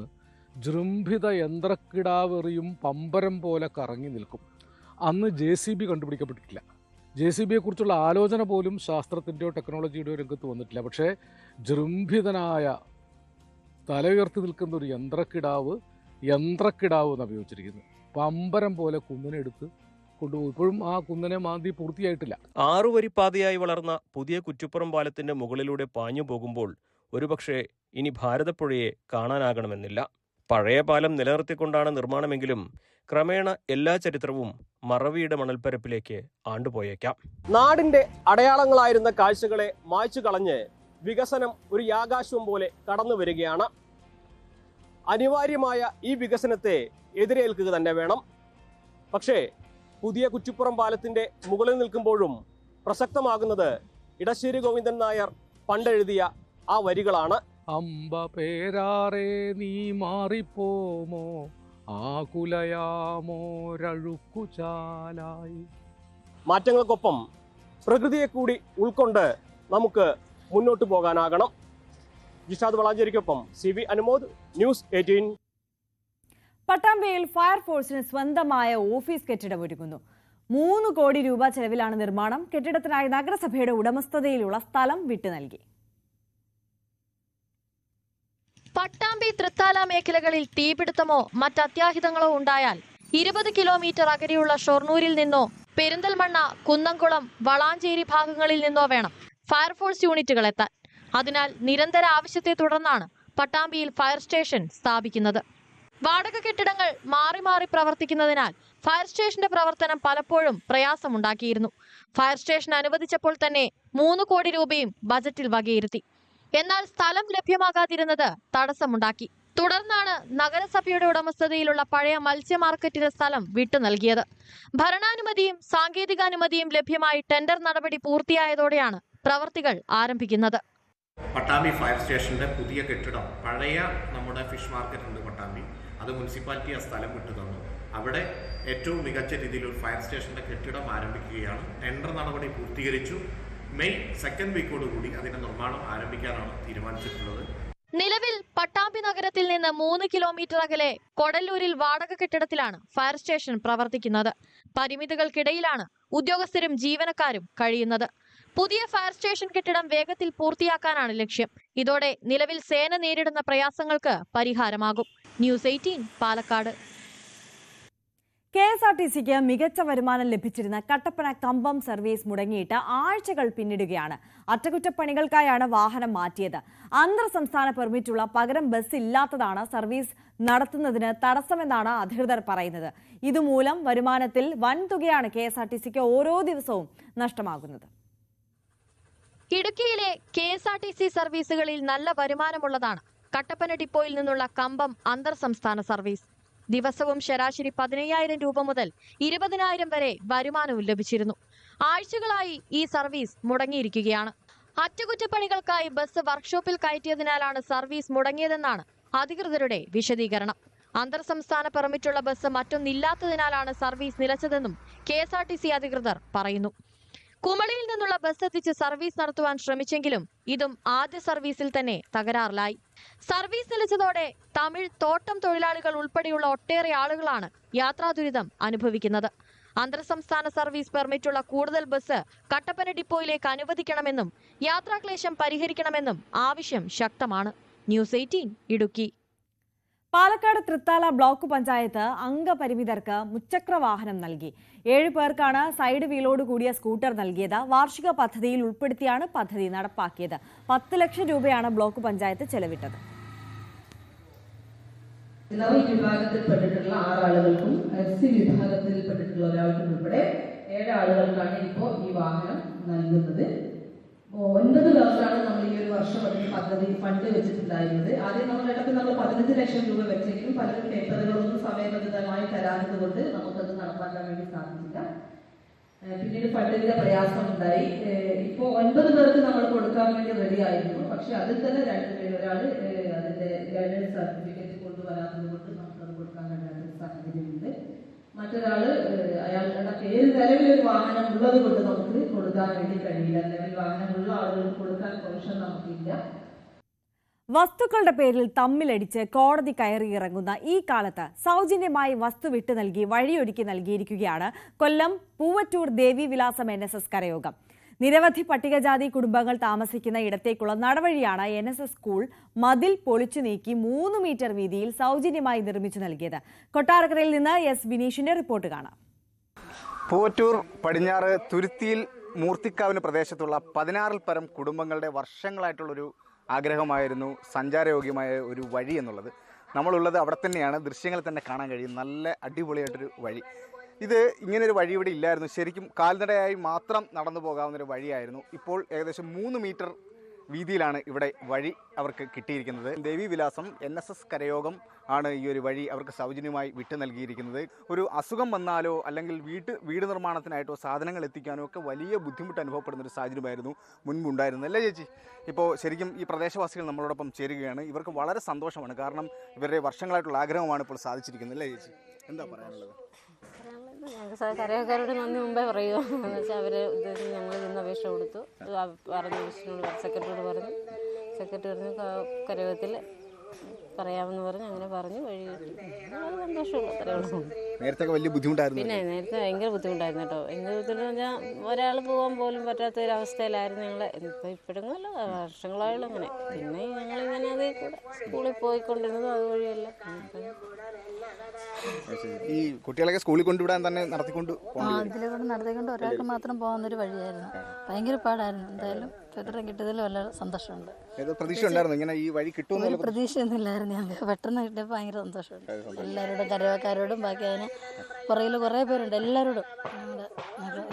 ജൃംഭിത യന്ത്രക്കിടാവെറിയും പമ്പരം പോലെ കറങ്ങി നിൽക്കും. അന്ന് JCB കണ്ടുപിടിക്കപ്പെട്ടിട്ടില്ല. JCBയെക്കുറിച്ചുള്ള ആലോചന പോലും ശാസ്ത്രത്തിൻ്റെയോ ടെക്നോളജിയുടെയോ രംഗത്ത് വന്നിട്ടില്ല. പക്ഷേ ജൃംഭിതനായ തല ഉയർത്തി നിൽക്കുന്ന ഒരു യന്ത്രക്കിടാവ് എന്ന് ഉപയോഗിച്ചിരിക്കുന്നത്. പമ്പരം പോലെ കുന്നിനെ എടുത്ത് കൊണ്ടുപോകും. ഇപ്പോഴും ആ കുന്നിനെ മാന്തി പൂർത്തിയായിട്ടില്ല. 6 വരിപ്പാതയായി വളർന്ന പുതിയ കുറ്റിപ്പുറം പാലത്തിന്റെ മുകളിലൂടെ പാഞ്ഞു പോകുമ്പോൾ ഒരുപക്ഷെ ഇനി ഭാരതപ്പുഴയെ കാണാനാകണമെന്നില്ല. പഴയ പാലം നിലനിർത്തിക്കൊണ്ടാണ് നിർമ്മാണമെങ്കിലും ക്രമേണ എല്ലാ ചരിത്രവും മറവിയുടെ മണൽപ്പരപ്പിലേക്ക് ആണ്ടുപോയേക്കാം. നാടിന്റെ അടയാളങ്ങളായിരുന്ന കാഴ്ചകളെ മായ്ച്ചു കളഞ്ഞ് വികസനം ഒരു യാകാശവും പോലെ കടന്നു വരികയാണ്. അനിവാര്യമായ ഈ വികസനത്തെ എതിരേൽക്കുക തന്നെ വേണം. പക്ഷേ പുതിയ കുറ്റിപ്പുറം പാലത്തിന്റെ മുകളിൽ നിൽക്കുമ്പോഴും പ്രസക്തമാകുന്നത് ഇടശ്ശേരി ഗോവിന്ദൻ നായർ പണ്ടെഴുതിയ ആ വരികളാണ്. അമ്പ പേരാറേ നീ മാറിപ്പോമോ ആകുലയാമോരഴുക്കുചാലായി. മാറ്റങ്ങൾക്കൊപ്പം പ്രകൃതിയെ കൂടി ഉൾക്കൊണ്ട് നമുക്ക് മുന്നോട്ട് പോകാനാകണം. ജിഷാദ് വളാഞ്ചേരിക്കൊപ്പം CV അനുമോദ്, ന്യൂസ് 18. പട്ടാമ്പിയിൽ ഫയർഫോഴ്സിന് സ്വന്തമായ ഓഫീസ് കെട്ടിടം ഒരുങ്ങുന്നു. 3 കോടി രൂപ ചെലവിലാണ് നിർമ്മാണം. കെട്ടിടത്തിനായി നഗരസഭയുടെ ഉടമസ്ഥതയിലുള്ള സ്ഥലം വിട്ടു നൽകി. പട്ടാമ്പി തൃത്താല മേഖലകളിൽ തീപിടുത്തമോ മറ്റത്യാഹിതങ്ങളോ ഉണ്ടായാൽ 20 കിലോമീറ്റർ അകലെയുള്ള ഷൊർണൂരിൽ നിന്നോ പെരിന്തൽമണ്ണ, കുന്നംകുളം, വളാഞ്ചേരി ഭാഗങ്ങളിൽ നിന്നോ വേണം ഫയർഫോഴ്സ് യൂണിറ്റുകൾ എത്താൻ. അതിനാൽ നിരന്തര ആവശ്യത്തെ തുടർന്നാണ് പട്ടാമ്പിയിൽ ഫയർ സ്റ്റേഷൻ സ്ഥാപിക്കുന്നത്. വാടക കെട്ടിടങ്ങൾ മാറി മാറി പ്രവർത്തിക്കുന്നതിനാൽ ഫയർ സ്റ്റേഷന്റെ പ്രവർത്തനം പലപ്പോഴും പ്രയാസമുണ്ടാക്കിയിരുന്നു. ഫയർ സ്റ്റേഷൻ അനുവദിച്ചപ്പോൾ തന്നെ 3 കോടി രൂപയും ബജറ്റിൽ വകയിരുത്തി. എന്നാൽ സ്ഥലം ലഭ്യമാകാതിരുന്നത് തടസ്സമുണ്ടാക്കി. തുടർന്നാണ് നഗരസഭയുടെ ഉടമസ്ഥതയിലുള്ള പഴയ മത്സ്യ മാർക്കറ്റിലെ സ്ഥലം വിട്ടു നൽകിയത്. ഭരണാനുമതിയും സാങ്കേതികാനുമതിയും ലഭ്യമായി ടെൻഡർ നടപടി പൂർത്തിയായതോടെയാണ് പ്രവർത്തികൾ ആരംഭിക്കുന്നത്. പട്ടാമ്പി ഫയർ സ്റ്റേഷന്റെ പുതിയ കെട്ടിടം, പഴയ നമ്മുടെ ഫിഷ് മാർക്കറ്റ് ഉണ്ട് പട്ടാമ്പി, അത് മുനിസിപ്പാലിറ്റി ആ സ്ഥലം വിട്ടു തന്നു. അവിടെ ഏറ്റവും മികച്ച രീതിയിൽ ഒരു ഫയർ സ്റ്റേഷന്റെ കെട്ടിടം ആരംഭിക്കുകയാണ്. ടെൻഡർ നടപടി പൂർത്തീകരിച്ചു. മെയ് 2nd വീക്കോടുകൂടി അതിന്റെ നിർമ്മാണം ആരംഭിക്കാനാണ് തീരുമാനിച്ചിട്ടുള്ളത്. നിലവിൽ പട്ടാമ്പി നഗരത്തിൽ നിന്ന് 3 കിലോമീറ്റർ അകലെ കൊടല്ലൂരിൽ വാടക കെട്ടിടത്തിലാണ് ഫയർ സ്റ്റേഷൻ പ്രവർത്തിക്കുന്നത്. പരിമിതികൾക്കിടയിലാണ് ഉദ്യോഗസ്ഥരും ജീവനക്കാരും കഴിയുന്നത്. പുതിയ ഫയർ സ്റ്റേഷൻ കെട്ടിടം വേഗത്തിൽ പൂർത്തിയാക്കാനാണ് ലക്ഷ്യം. ഇതോടെ നിലവിൽ സേന നേരിടുന്ന പ്രയാസങ്ങൾക്ക് പരിഹാരമാകും. ന്യൂസ് 18 പാലക്കാട്. KSRTCക്ക് മികച്ച വരുമാനം ലഭിച്ചിരുന്ന കട്ടപ്പന കമ്പം സർവീസ് മുടങ്ങിയിട്ട് ആഴ്ചകൾ പിന്നിടുകയാണ്. അറ്റകുറ്റപ്പണികൾക്കായാണ് വാഹനം മാറ്റിയത്. അന്തർ സംസ്ഥാന പെർമിറ്റുള്ള പകരം ബസ് ഇല്ലാത്തതാണ് സർവീസ് നടത്തുന്നതിന് തടസ്സമെന്നാണ് അധികൃതർ പറയുന്നത്. ഇതുമൂലം വരുമാനത്തിൽ വൻതുകയാണ് KSRTCക്ക് ഓരോ ദിവസവും നഷ്ടമാകുന്നത്. ഇടുക്കിയിലെ KSRTC സർവീസുകളിൽ നല്ല വരുമാനമുള്ളതാണ് കട്ടപ്പന ഡിപ്പോയിൽ നിന്നുള്ള കമ്പം അന്തർ സംസ്ഥാന സർവീസ്. ദിവസവും ശരാശരി 15,000 രൂപ മുതൽ 20,000 വരെ വരുമാനവും ലഭിച്ചിരുന്നു. ആഴ്ചകളായി ഈ സർവീസ് മുടങ്ങിയിരിക്കുകയാണ്. അറ്റകുറ്റപ്പണികൾക്കായി ബസ് വർക്ക്ഷോപ്പിൽ കയറ്റിയതിനാലാണ് സർവീസ് മുടങ്ങിയതെന്നാണ് അധികൃതരുടെ വിശദീകരണം. അന്തർ സംസ്ഥാന പെർമിറ്റുള്ള ബസ് മറ്റൊന്നില്ലാത്തതിനാലാണ് സർവീസ് നിലച്ചതെന്നും KSRTC അധികൃതർ പറയുന്നു. കുമളിയിൽ നിന്നുള്ള ബസ് എത്തിച്ച് സർവീസ് നടത്തുവാൻ ശ്രമിച്ചെങ്കിലും ഇതും ആദ്യ സർവീസിൽ തന്നെ തകരാറിലായി. സർവീസ് നിലച്ചതോടെ തമിഴ് തോട്ടം തൊഴിലാളികൾ ഉൾപ്പെടെയുള്ള ഒട്ടേറെ ആളുകളാണ് യാത്രാ ദുരിതം അനുഭവിക്കുന്നത്. അന്തർ സംസ്ഥാന സർവീസ് പെർമിറ്റുള്ള കൂടുതൽ ബസ് കട്ടപ്പന ഡിപ്പോയിലേക്ക് അനുവദിക്കണമെന്നും യാത്രാക്ലേശം പരിഹരിക്കണമെന്നും ആവശ്യം ശക്തമാണ്. ന്യൂസ് 18 ഇടുക്കി. പാലക്കാട് തൃത്താല ബ്ലോക്ക് പഞ്ചായത്ത് അംഗപരിമിതർക്ക് മുച്ചക്ര വാഹനം നൽകി. 7 പേർക്കാണ് സൈഡ് വീലോട് കൂടിയ സ്കൂട്ടർ നൽകിയത്. വാർഷിക പദ്ധതിയിൽ ഉൾപ്പെടുത്തിയാണ് പദ്ധതി നടപ്പാക്കിയത്. 10 ലക്ഷം രൂപയാണ് ബ്ലോക്ക് പഞ്ചായത്ത് ചെലവിട്ടത്. ജനറൽ വിഭാഗത്തിൽപ്പെട്ടിട്ടുള്ള 6 ആളുകൾക്കും SC വിഭാഗത്തിൽപ്പെട്ടിട്ടുള്ള ഒരാൾക്കും ഉൾപ്പെടെ 7 ആളുകൾക്കാണ് ഇപ്പോൾ ഈ വാഹനം നൽകുന്നത്. 9 പേർക്കാണ് നമ്മൾ ഈ ഒരു വർഷം അതിന് പദ്ധതി ഫണ്ട് വെച്ചിട്ടുണ്ടായിരുന്നത്. ആദ്യം നമ്മൾ 15 ലക്ഷം രൂപ വെച്ചെങ്കിലും പലരും പേപ്പറുകളൊന്നും സമയബന്ധിതമായി തരാത്തത് കൊണ്ട് നമുക്കത് നടപ്പാക്കാൻ വേണ്ടി സാധിച്ചില്ല. പിന്നീട് ഫണ്ടിന്റെ പ്രയാസം ഉണ്ടായി. ഇപ്പോൾ 9 പേർക്ക് നമ്മൾ കൊടുക്കാൻ വേണ്ടി റെഡി ആയിരുന്നു. പക്ഷെ അതിൽ തന്നെ 2 പേര്, ഒരാൾ അതിന്റെ ഗൈഡൻസ് സർട്ടിഫിക്കറ്റ് കൊണ്ടുവരാത്തത് കൊണ്ട് നമുക്കത് കൊടുക്കാൻ കഴിയാത്ത സാഹചര്യമുണ്ട്. മറ്റൊരാള് അയാളുടെ പേര് നിലവിലൊരു വാഹനം ഉള്ളത് കൊണ്ട് നമുക്ക് കൊടുക്കാൻ വേണ്ടി കഴിയില്ല. നിലവിൽ വാഹനമുള്ള ആളുകൾക്ക് കൊടുക്കാൻ പെർമിഷൻ നമുക്കില്ല. വസ്തുക്കളുടെ പേരിൽ തമ്മിലടിച്ച് കോടതി കയറിയിറങ്ങുന്ന ഈ കാലത്ത് സൗജന്യമായി വസ്തു വിട്ടു നൽകി വഴിയൊരുക്കി നൽകിയിരിക്കുകയാണ് കൊല്ലം പൂവറ്റൂർ ദേവിവിലാസം NSS കരയോഗം. നിരവധി പട്ടികജാതി കുടുംബങ്ങൾ താമസിക്കുന്ന ഇടത്തേക്കുള്ള നടവഴിയാണ് NSS സ്കൂൾ മതിൽ പൊളിച്ചു നീക്കി 3 മീറ്റർ വീതിയിൽ സൗജന്യമായി നിർമ്മിച്ചു നൽകിയത്. കൊട്ടാരക്കരയിൽ നിന്ന് S വിനീഷിന്റെ റിപ്പോർട്ട് കാണാം. പൂവറ്റൂർ പടിഞ്ഞാറ് തുരുത്തിയിൽ മൂർത്തിക്കാവിന് പ്രദേശത്തുള്ള 16-ൽ പരം കുടുംബങ്ങളുടെ വർഷങ്ങളായിട്ടുള്ളൊരു ആഗ്രഹമായിരുന്നു സഞ്ചാരയോഗ്യമായ ഒരു വഴി എന്നുള്ളത്. നമ്മളുള്ളത് അവിടെ തന്നെയാണ്. ദൃശ്യങ്ങളിൽ തന്നെ കാണാൻ കഴിയും. നല്ല അടിപൊളിയായിട്ടൊരു വഴി. ഇത് ഇങ്ങനൊരു വഴി ഇവിടെ ഇല്ലായിരുന്നു. ശരിക്കും കാൽനടയായി മാത്രം നടന്നു പോകാവുന്നൊരു വഴിയായിരുന്നു. ഇപ്പോൾ ഏകദേശം 3 മീറ്റർ വീതിയിലാണ് ഇവിടെ വഴി അവർക്ക് കിട്ടിയിരിക്കുന്നത്. ദേവിവിലാസം NSS കരയോഗം ആണ് ഈ ഒരു വഴി അവർക്ക് സൗജന്യമായി വിട്ടു നൽകിയിരിക്കുന്നത്. ഒരു അസുഖം വന്നാലോ അല്ലെങ്കിൽ വീട് നിർമ്മാണത്തിനായിട്ടോ സാധനങ്ങൾ എത്തിക്കാനോ ഒക്കെ വലിയ ബുദ്ധിമുട്ട് അനുഭവപ്പെടുന്ന ഒരു സാഹചര്യമായിരുന്നു മുൻപുണ്ടായിരുന്നത്. അല്ലേ ചേച്ചി? ഇപ്പോൾ ശരിക്കും ഈ പ്രദേശവാസികൾ നമ്മളോടൊപ്പം ചേരുകയാണ്. ഇവർക്ക് വളരെ സന്തോഷമാണ്. കാരണം ഇവരുടെ വർഷങ്ങളായിട്ടുള്ള ആഗ്രഹമാണ് ഇപ്പോൾ സാധിച്ചിരിക്കുന്നത്. അല്ലേ ചേച്ചി? എന്താ പറയാനുള്ളത്? ഞങ്ങൾക്ക് കരയോഗക്കാരോട് നന്ദി മുമ്പേ പറയുമോ എന്ന് വെച്ചാൽ അവർ ഞങ്ങൾ ഇന്ന് അപേക്ഷ കൊടുത്തു. പറഞ്ഞു സെക്രട്ടറിയോട് പറഞ്ഞു. സെക്രട്ടറി പറഞ്ഞു കരയോഗത്തിൽ പറയാമെന്ന് പറഞ്ഞു. അങ്ങനെ പറഞ്ഞു വഴി കിട്ടി. അത് സന്തോഷമുള്ളൂ. അത്രയുള്ളൂ. നേരത്തെ വലിയ ബുദ്ധിമുട്ടായിരുന്നു. പിന്നെ നേരത്തെ ഭയങ്കര ബുദ്ധിമുട്ടായിരുന്നു കേട്ടോ. ഭയങ്കര ബുദ്ധിമുട്ടെന്ന് പറഞ്ഞാൽ ഒരാൾ പോകാൻ പോലും പറ്റാത്ത ഒരവസ്ഥയിലായിരുന്നു ഞങ്ങൾ. ഇപ്പോഴൊന്നുമല്ല, വർഷങ്ങളായുള്ള അങ്ങനെ. പിന്നെ ഞങ്ങളിങ്ങനെ അതേ കൂടെ സ്കൂളിൽ പോയിക്കൊണ്ടിരുന്നതും അതുവഴിയല്ല. ഈ കുട്ടികളൊക്കെ സ്കൂളിൽ കൊണ്ടുവിടാൻ തന്നെ നടത്തിക്കൊണ്ട് നടത്തിക്കൊണ്ട് ഒരാൾക്ക് മാത്രം പോകുന്നൊരു വഴിയായിരുന്നു. ഭയങ്കര പാടായിരുന്നു. എന്തായാലും ഫെഡറൽ കിട്ടിയതിൽ വളരെ സന്തോഷമുണ്ട്. പ്രതീക്ഷ ഉണ്ടായിരുന്നു ഇങ്ങനെ ഈ വഴി കിട്ടുമെന്നുള്ള പ്രതീക്ഷയൊന്നുമില്ലായിരുന്നു. ഞങ്ങൾക്ക് പെട്ടെന്ന് കിട്ടിയപ്പോൾ ഭയങ്കര സന്തോഷമുണ്ട്. എല്ലാവരോടും കരയോഗക്കാരോടും ബാക്കി അതിന് പുറകിൽ കുറേ പേരുണ്ട്. എല്ലാവരോടും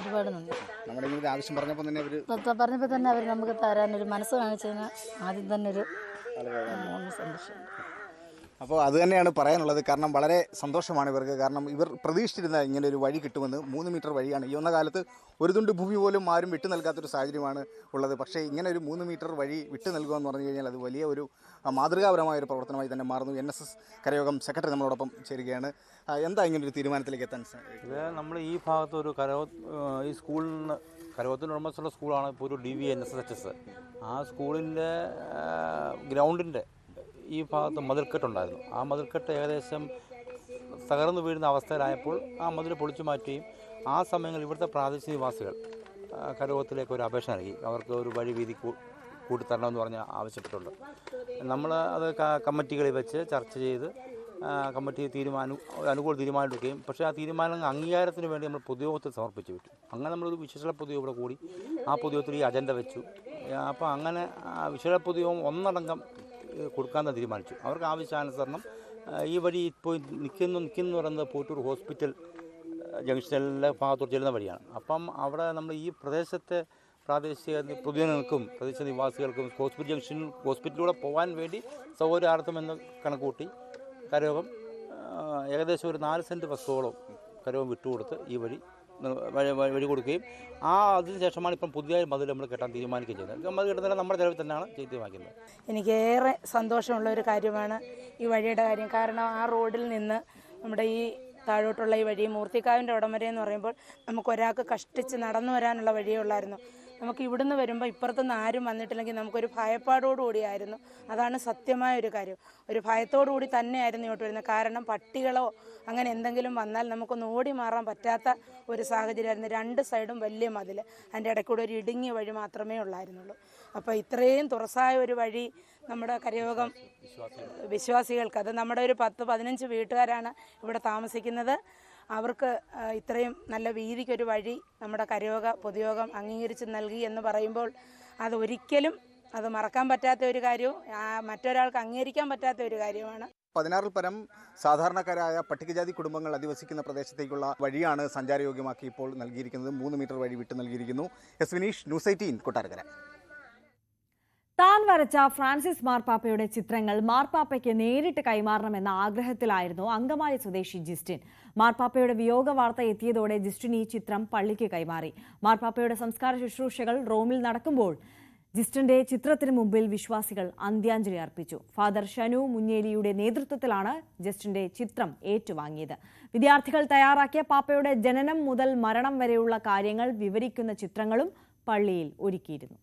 ഒരുപാട് നന്ദി. നമ്മുടെ ആവശ്യം പറഞ്ഞപ്പോൾ തന്നെ അവർ നമുക്ക് തരാനൊരു മനസ്സ് കാണിച്ചതിന് ആദ്യം തന്നെ ഒരു സന്തോഷമുണ്ട്. അപ്പോൾ അത് തന്നെയാണ് പറയാനുള്ളത്. കാരണം വളരെ സന്തോഷമാണ് ഇവർക്ക്. കാരണം ഇവർ പ്രതീക്ഷിച്ചിരുന്ന ഇങ്ങനെ ഒരു വഴി കിട്ടുമെന്ന്. 3 മീറ്റർ വഴിയാണ്. ഈ വന്ന കാലത്ത് ഒരു തുണ്ട് ഭൂമി പോലും ആരും വിട്ടു നൽകാത്തൊരു സാഹചര്യമാണ് ഉള്ളത്. പക്ഷേ ഇങ്ങനെ ഒരു 3 മീറ്റർ വഴി വിട്ടു നൽകുക എന്ന് പറഞ്ഞു കഴിഞ്ഞാൽ അത് വലിയ ഒരു മാതൃകാപരമായ ഒരു പ്രവർത്തനമായി തന്നെ മാറുന്നു. NSS കരയോഗം സെക്രട്ടറി നമ്മളോടൊപ്പം ചേരുകയാണ്. എന്താ ഇങ്ങനൊരു തീരുമാനത്തിലേക്ക് എത്താൻ സാധിക്കും? ഇത് നമ്മൾ ഈ ഭാഗത്ത് ഒരു ഈ സ്കൂളിന് കരയോഗത്തിന് ഉടമസ്ഥയുള്ള സ്കൂളാണ് ഇപ്പോൾ ഒരു DVNSHS. ആ സ്കൂളിൻ്റെ ഗ്രൗണ്ടിൻ്റെ ഈ ഭാഗത്ത് മതിൽക്കെട്ടുണ്ടായിരുന്നു. ആ മതിൽക്കെട്ട് ഏകദേശം തകർന്നു വീഴുന്ന അവസ്ഥയിലായപ്പോൾ ആ മതിൽ പൊളിച്ചു മാറ്റുകയും ആ സമയങ്ങളിൽ ഇവിടുത്തെ പ്രാദേശിക നിവാസികൾ കരയോഗത്തിലേക്ക് ഒരു അപേക്ഷ നൽകി. അവർക്ക് ഒരു വഴി വീതി കൂട്ടിത്തരണമെന്ന് പറഞ്ഞ് ആവശ്യപ്പെട്ടുണ്ട്. നമ്മൾ അത് കമ്മിറ്റികളിൽ വെച്ച് ചർച്ച ചെയ്ത് കമ്മിറ്റി അനുകൂല തീരുമാനം എടുക്കുകയും പക്ഷേ ആ തീരുമാനം അംഗീകാരത്തിന് വേണ്ടി നമ്മൾ പൊതുയോഗത്തിൽ സമർപ്പിച്ചു വിട്ടു. അങ്ങനെ നമ്മളൊരു വിശേഷ പൊതുയോഗം ഇവിടെ കൂടി ആ പൊതുയോഗത്തിൽ ഈ അജണ്ട വെച്ചു. അപ്പോൾ അങ്ങനെ വിശേഷ പൊതുയോഗം ഒന്നടങ്കം കൊടുക്കാൻ തീരുമാനിച്ചു. അവർക്ക് ആവശ്യാനുസരണം ഈ വഴി ഇപ്പോൾ നിൽക്കുന്നു പറയുന്നത് പൂവറ്റൂർ ഹോസ്പിറ്റൽ ജംഗ്ഷനിലെ ഭാഗത്തോട്ട് ചെല്ലുന്ന വഴിയാണ്. അപ്പം അവിടെ നമ്മൾ ഈ പ്രദേശത്തെ പ്രാദേശിക പൊതുജനങ്ങൾക്കും പ്രദേശ നിവാസികൾക്കും ഹോസ്പിറ്റൽ ജംഗ്ഷനിൽ ഹോസ്പിറ്റലിലൂടെ പോകാൻ വേണ്ടി സൗകര്യാർത്ഥമെന്ന് കണക്കൂട്ടി കരയോഗം ഏകദേശം ഒരു 4 സെൻറ്റ് വസ്തുവോളം കരയോഗം വിട്ടുകൊടുത്ത് ഈ വഴി കൊടുക്കുകയും അതിനുശേഷമാണ് ഇപ്പം പുതിയ മതിൽ നമ്മൾ കെട്ടാൻ തീരുമാനിക്കുകയും ചെയ്യുന്നത്. മതിൽ കെട്ടുന്നത് നമ്മുടെ ചിലവിൽ തന്നെയാണ് തീരുമാനിക്കുന്നത്. എനിക്കേറെ സന്തോഷമുള്ള ഒരു കാര്യമാണ് ഈ വഴിയുടെ കാര്യം. കാരണം ആ റോഡിൽ നിന്ന് നമ്മുടെ ഈ താഴോട്ടുള്ള ഈ വഴി മൂർത്തിക്കാവിൻ്റെ അവിടം വരെ എന്ന് പറയുമ്പോൾ നമുക്കൊരാൾക്ക് കഷ്ടിച്ച് നടന്നു വരാനുള്ള വഴിയേ ഉള്ളായിരുന്നു. നമുക്ക് ഇവിടുന്ന് വരുമ്പോൾ ഇപ്പുറത്തുനിന്ന് ആരും വന്നിട്ടില്ലെങ്കിൽ നമുക്കൊരു ഭയപ്പാടോടുകൂടിയായിരുന്നു. അതാണ് സത്യമായ ഒരു കാര്യം. ഒരു ഭയത്തോടുകൂടി തന്നെയായിരുന്നു ഇങ്ങോട്ട് വരുന്നത്. കാരണം പട്ടികളോ അങ്ങനെ എന്തെങ്കിലും വന്നാൽ നമുക്കൊന്ന് ഓടി മാറാൻ പറ്റാത്ത ഒരു സാഹചര്യമായിരുന്നു. 2 സൈഡും വലിയ മതിൽ, അതിൻ്റെ ഇടയ്ക്കൂടെ ഒരു ഇടുങ്ങിയ വഴി മാത്രമേ ഉള്ളായിരുന്നുള്ളൂ. അപ്പോൾ ഇത്രയും തുറസായ ഒരു വഴി നമ്മുടെ കരയോഗം വിശ്വാസികൾക്ക്, അത് നമ്മുടെ ഒരു 10-15 വീട്ടുകാരാണ് ഇവിടെ താമസിക്കുന്നത്, അവർക്ക് ഇത്രയും നല്ല വീതിക്കൊരു വഴി നമ്മുടെ കരയോഗ പൊതുയോഗം അംഗീകരിച്ച് നൽകി എന്ന് പറയുമ്പോൾ അതൊരിക്കലും അത് മറക്കാൻ പറ്റാത്ത ഒരു കാര്യവും മറ്റൊരാൾക്ക് അംഗീകരിക്കാൻ പറ്റാത്ത ഒരു കാര്യമാണ്. 16-ൽ പരം സാധാരണക്കാരായ പട്ടികജാതി കുടുംബങ്ങൾ അധിവസിക്കുന്ന പ്രദേശത്തേക്കുള്ള വഴിയാണ് സഞ്ചാരയോഗ്യമാക്കി ഇപ്പോൾ നൽകിയിരിക്കുന്നത്. 3 മീറ്റർ വഴി വിട്ട് നൽകിയിരിക്കുന്നു. S Vineesh, news 18 Kottarakkara. താൻ വരച്ച ഫ്രാൻസിസ് മാർപ്പാപ്പയുടെ ചിത്രങ്ങൾ മാർപ്പാപ്പയ്ക്ക് നേരിട്ട് കൈമാറണമെന്ന ആഗ്രഹത്തിലായിരുന്നു അങ്കമാലി സ്വദേശി ജിസ്റ്റിൻ. മാർപ്പാപ്പയുടെ വിയോഗ വാർത്ത എത്തിയതോടെ ജിസ്റ്റിൻ ഈ ചിത്രം പള്ളിക്ക് കൈമാറി. മാർപ്പാപ്പയുടെ സംസ്കാര ശുശ്രൂഷകൾ റോമിൽ നടക്കുമ്പോൾ ജിസ്റ്റിന്റെ ചിത്രത്തിന് മുമ്പിൽ വിശ്വാസികൾ അന്ത്യാഞ്ജലി അർപ്പിച്ചു. ഫാദർ ഷനു മുഞ്ഞേലിയുടെ നേതൃത്വത്തിലാണ് ജസ്റ്റിന്റെ ചിത്രം ഏറ്റുവാങ്ങിയത്. വിദ്യാർത്ഥികൾ തയ്യാറാക്കിയ പാപ്പയുടെ ജനനം മുതൽ മരണം വരെയുള്ള കാര്യങ്ങൾ വിവരിക്കുന്ന ചിത്രങ്ങളും പള്ളിയിൽ ഒരുക്കിയിരുന്നു.